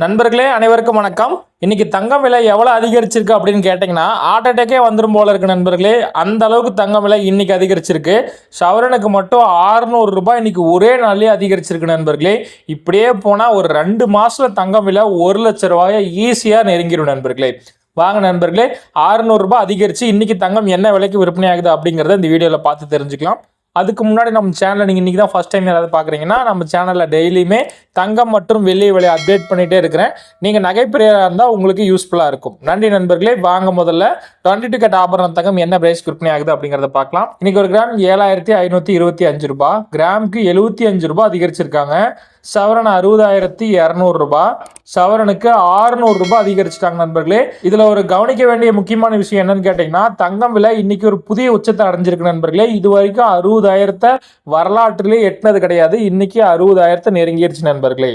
நண்பர்களே அனைவருக்கும் வணக்கம். இன்னைக்கு தங்கம் விலை எவ்வளவு அதிகரிச்சிருக்கு அப்படின்னு கேட்டீங்கன்னா ஹார்ட் அட்டாக்கே வந்துடும் போல இருக்கு நண்பர்களே. அந்த அளவுக்கு தங்கம் விலை இன்னைக்கு அதிகரிச்சிருக்கு. சவரனுக்கு மட்டும் 600 ரூபாய் இன்னைக்கு ஒரே நாள்லயே அதிகரிச்சிருக்கு நண்பர்களே. இப்படியே போனா ஒரு 2 மாசத்துல தங்கம் விலை 1 லட்சம் ரூபாயை ஈஸியா நெருங்கிடும் நண்பர்களே. வாங்க நண்பர்களே, 600 ரூபாய் அதிகரிச்சு இன்னைக்கு தங்கம் என்ன விலைக்கு விற்பனை ஆகுது அப்படிங்கறத இந்த வீடியோல பார்த்து தெரிஞ்சுக்கலாம். அதுக்கு முன்னாடி நம்ம சேனலை நீங்கள் இன்றைக்கி தான் ஃபஸ்ட் டைம் யாராவது பார்க்குறீங்கன்னா நம்ம சேனலில் டெய்லியுமே தங்கம் மற்றும் வெள்ளி விலையை அப்டேட் பண்ணிகிட்டே இருக்கிறேன். நீங்கள் நகைப்பிரியராக இருந்தால் உங்களுக்கு யூஸ்ஃபுல்லாக இருக்கும். நன்றி நண்பர்களே. வாங்க முதல்ல 22 கேரட் ஆபரண தங்கம் என்ன பிரைஸ் விற்பனை ஆகுது அப்படிங்கிறத பார்க்கலாம். இன்றைக்கி ஒரு கிராம் 7525 ரூபாய், கிராமுக்கு 75 ரூபாய் அதிகரிச்சிருக்காங்க. சவரன் 60,200 ரூபாய், சவரனுக்கு 600 ரூபாய் அதிகரிச்சிட்டாங்க நண்பர்களே. இதுல ஒரு கவனிக்க வேண்டிய முக்கியமான விஷயம் என்னன்னு கேட்டீங்கன்னா, தங்கம் விலை இன்னைக்கு ஒரு புதிய உச்சத்தை அடைஞ்சிருக்கு நண்பர்களே. இது வரைக்கும் 60,000 வரலாற்றிலே எட்டினது கிடையாது. இன்னைக்கு 60,000 நெருங்கிருச்சு நண்பர்களே.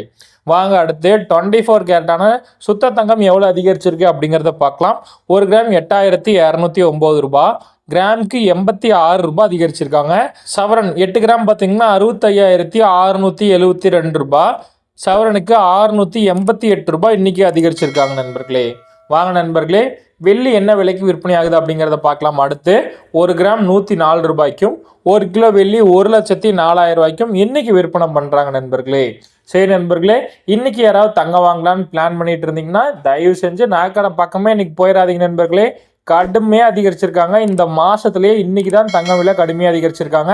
வாங்க அடுத்து 24 கேரட்டான சுத்த தங்கம் எவ்வளவு அதிகரிச்சிருக்கு அப்படிங்கிறத பார்க்கலாம். ஒரு கிராம் 8,209 ரூபாய், கிராமுக்கு 86 ரூபாய் அதிகரிச்சிருக்காங்க. சவரன் 8 கிராம் பார்த்தீங்கன்னா 65,672 ரூபாய், சவரனுக்கு 688 ரூபாய் இன்னைக்கு அதிகரிச்சிருக்காங்க நண்பர்களே. வாங்க நண்பர்களே, வெள்ளி என்ன விலைக்கு விற்பனை ஆகுது அப்படிங்கிறத பார்க்கலாம். அடுத்து ஒரு கிராம் 104 ரூபாய்க்கும், ஒரு கிலோ வெள்ளி 1,04,000 ரூபாய்க்கும் இன்னைக்கு விற்பனை பண்றாங்க நண்பர்களே. சரி நண்பர்களே, இன்னைக்கு யாராவது தங்கம் வாங்கலாம்னு பிளான் பண்ணிட்டு இருந்தீங்கன்னா தயவு செஞ்சு நாக்கடை பக்கமே இன்னைக்கு போயிடாதீங்க நண்பர்களே. கடுமையாக அதிகரிச்சிருக்காங்க. இந்த மாசத்துலயே இன்னைக்கு தான் தங்கம் விலை கடுமையாக அதிகரிச்சிருக்காங்க.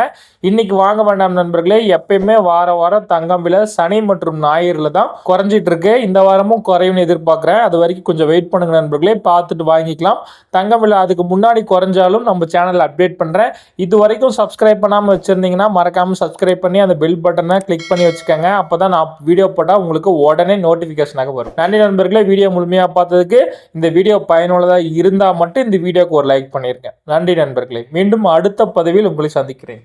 இன்னைக்கு வாங்க வேண்டாம் நண்பர்களே. எப்பயுமே வாரம் தங்கம் விலை சனி மற்றும் ஞாயிறுல தான் குறைஞ்சிட்டு இருக்கு. இந்த வாரமும் குறையும்னு எதிர்பார்க்குறேன். அது வரைக்கும் கொஞ்சம் வெயிட் பண்ணுங்க நண்பர்களே, பார்த்துட்டு வாங்கிக்கலாம். தங்கம் விலை அதுக்கு முன்னாடி குறைஞ்சாலும் நம்ம சேனல் அப்டேட் பண்றேன். இது வரைக்கும் சப்ஸ்கிரைப் பண்ணாமல் வச்சிருந்தீங்கன்னா மறக்காம சப்ஸ்கிரைப் பண்ணி அந்த பெல் பட்டனை கிளிக் பண்ணி வச்சுக்கோங்க. அப்பதான் நான் வீடியோ போட்டால் உங்களுக்கு உடனே நோட்டிஃபிகேஷனாக வரும். நன்றி நண்பர்களே, வீடியோ முழுமையாக பார்த்ததுக்கு. இந்த வீடியோ பயனுள்ளதாக இருந்தால் மட்டும் இந்த வீடியோக்கு ஒரு லைக் பண்ணிருக்கேன். நன்றி நண்பர்களே. மீண்டும் அடுத்த பதிவில் உங்களை சந்திக்கிறேன்.